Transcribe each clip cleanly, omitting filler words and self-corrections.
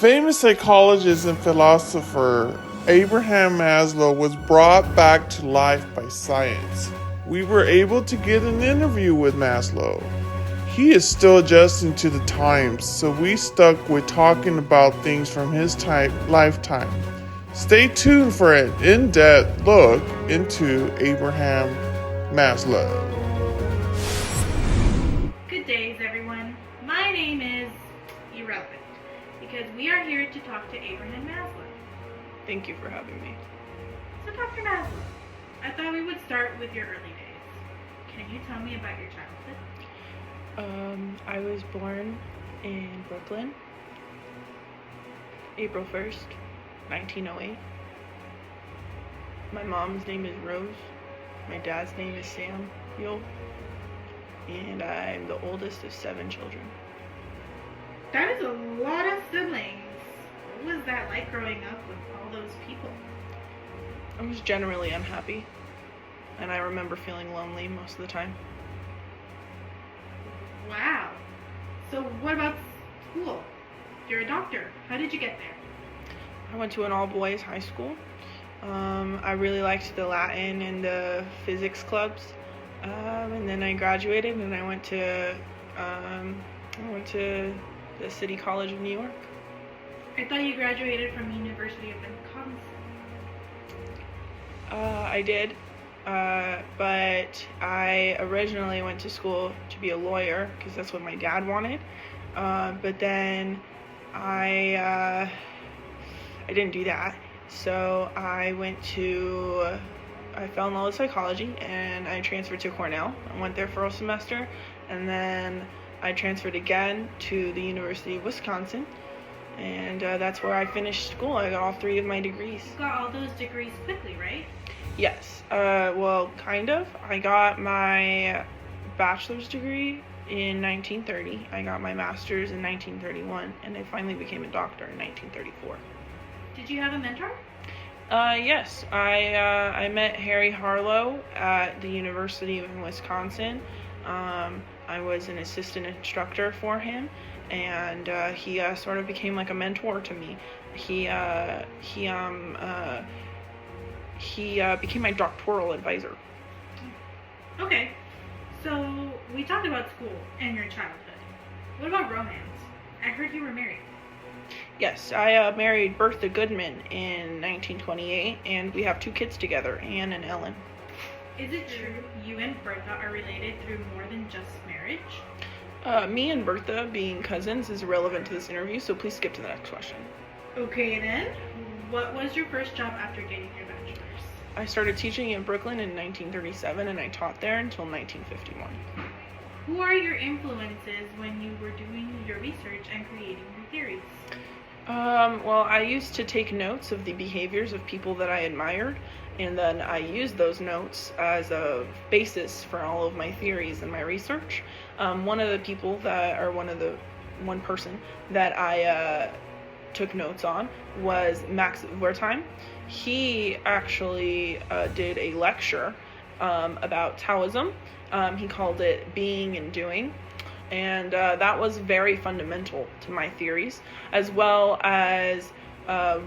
famous psychologist and philosopher Abraham Maslow was brought back to life by science. We were able to get an interview with Maslow. He is still adjusting to the times, so we stuck with talking about things from his lifetime. Stay tuned for an in-depth look into Abraham Maslow. Good days, everyone. My name is Irrelevant because we are here to talk to Abraham Maslow. Thank you for having me. So, Dr. Maslow, I thought we would start with your early days. Can you tell me about your childhood? I was born in Brooklyn, April 1st, 1908. My mom's name is Rose. My dad's name is Samuel. And I'm the oldest of 7 children. That is a lot of siblings. What was that like growing up with all those people? I was generally unhappy, and I remember feeling lonely most of the time. Wow. So what about school? You're a doctor. How did you get there? I went to an all-boys high school. I really liked the Latin and the physics clubs. And then I graduated and I went to the City College of New York. I thought you graduated from University of Wisconsin. I did, but I originally went to school to be a lawyer because that's what my dad wanted. But then I didn't do that, so I fell in love with psychology and I transferred to Cornell. I went there for a semester, and then I transferred again to the University of Wisconsin, and that's where I finished school. I got all 3 of my degrees. You got all those degrees quickly, right? Yes, well, kind of. I got my bachelor's degree in 1930. I got my master's in 1931, and I finally became a doctor in 1934. Did you have a mentor? Yes, I met Harry Harlow at the University of Wisconsin. I was an assistant instructor for him, and he sort of became like a mentor to me. He became my doctoral advisor. Okay, so we talked about school and your childhood. What about romance? I heard you were married. Yes, I married Bertha Goodman in 1928, and we have 2 kids together, Anne and Ellen. Is it true you and Bertha are related through more than just marriage? Me and Bertha being cousins is irrelevant to this interview, so please skip to the next question. Okay then, what was your first job after getting your bachelor's? I started teaching in Brooklyn in 1937, and I taught there until 1951. Who are your influences when you were doing your research and creating your theories? Well, I used to take notes of the behaviors of people that I admired, and then I used those notes as a basis for all of my theories and my research. One person that I took notes on was Max Wertheim. He actually did a lecture about Taoism. He called it Being and Doing. And that was very fundamental to my theories, as well as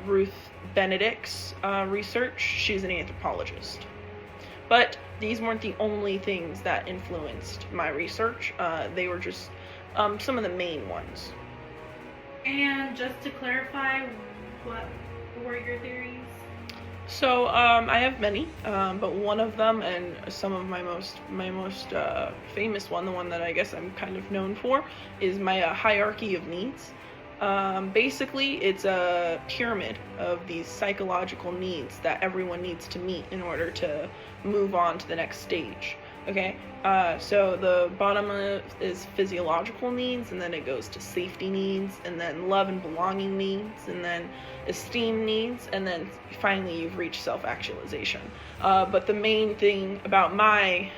Ruth Benedict's research. She's an anthropologist. But these weren't the only things that influenced my research. They were just some of the main ones. And just to clarify, what were your theories? So I have many, but one of them, and some of my most famous one, the one that I guess I'm kind of known for, is my hierarchy of needs. Basically, it's a pyramid of these psychological needs that everyone needs to meet in order to move on to the next stage. Okay, so the bottom is physiological needs, and then it goes to safety needs, and then love and belonging needs, and then esteem needs, and then finally you've reached self-actualization. But the main thing about my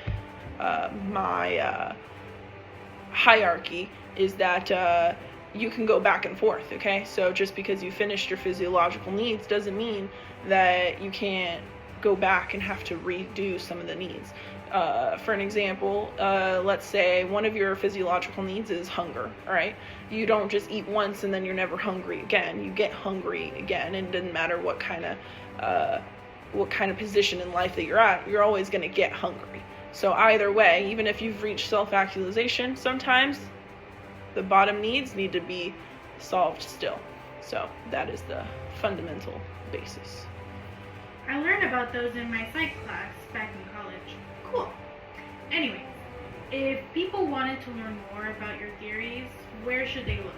hierarchy is that you can go back and forth, okay? So just because you finished your physiological needs doesn't mean that you can't go back and have to redo some of the needs. For an example, let's say one of your physiological needs is hunger, all right? You don't just eat once and then you're never hungry again. You get hungry again, and it doesn't matter what kind of position in life that you're at, you're always going to get hungry. So either way, even if you've reached self-actualization, sometimes the bottom needs need to be solved still. So that is the fundamental basis. I learned about those in my psych class back in college. Cool. Anyways, if people wanted to learn more about your theories, where should they look?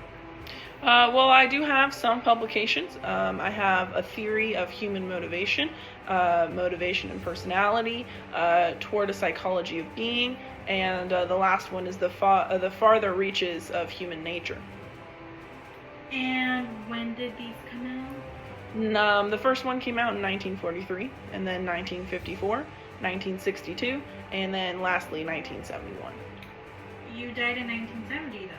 Well, I do have some publications. I have a theory of human motivation, motivation and personality, toward a psychology of being, and the last one is the farther reaches of human nature. And when did these come out? The first one came out in 1943, and then 1954, 1962, and then lastly 1971. You died in 1970, though.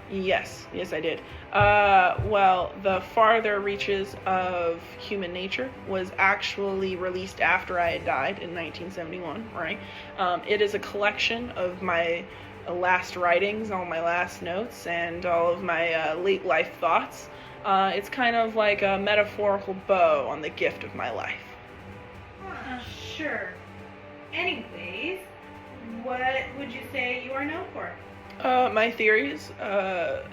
Yes, I did. Well, the farther reaches of human nature was actually released after I had died in 1971, right? It is a collection of my last writings, all my last notes, and all of my late life thoughts. It's kind of like a metaphorical bow on the gift of my life. Sure. Anyways, what would you say you are known for? My theories,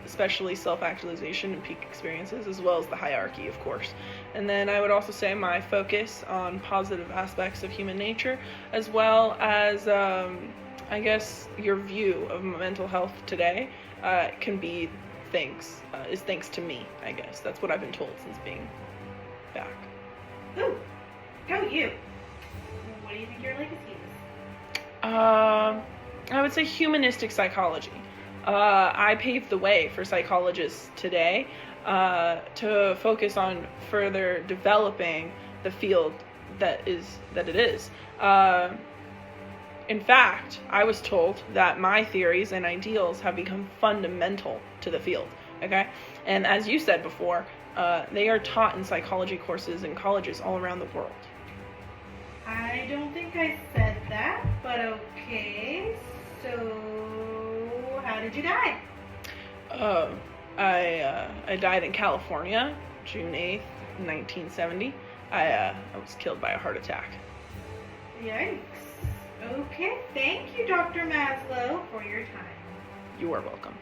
especially self-actualization and peak experiences, as well as the hierarchy, of course. And then I would also say my focus on positive aspects of human nature, as well as, I guess, your view of mental health today can be is thanks to me, I guess. That's what I've been told since being back. Ooh, go you. What do you think your legacy is? I would say humanistic psychology. I paved the way for psychologists today to focus on further developing the field that it is. In fact, I was told that my theories and ideals have become fundamental to the field, okay? And as you said before, they are taught in psychology courses in colleges all around the world. I don't think I said that, but okay. So, how did you die? I died in California, June 8th, 1970. I was killed by a heart attack. Yikes. Okay, thank you, Dr. Maslow, for your time. You are welcome.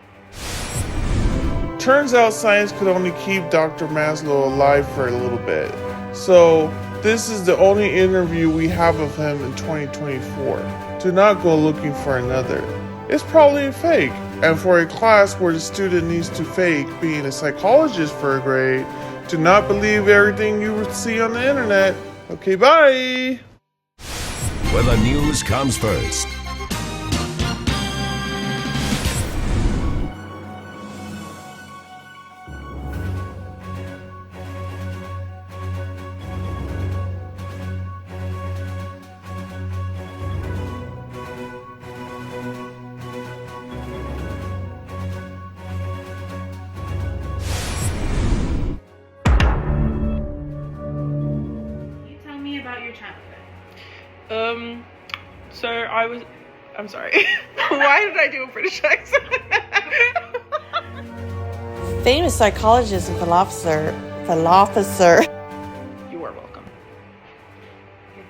Turns out science could only keep Dr. Maslow alive for a little bit. So, this is the only interview we have of him in 2024. Do not go looking for another. It's probably a fake. And for a class where the student needs to fake being a psychologist for a grade, do not believe everything you see on the internet. Okay, bye! Where the news comes first. You tell me about your childhood. Sir, I'm sorry. Why did I do a British accent? Famous psychologist and philosopher. You are welcome. Okay.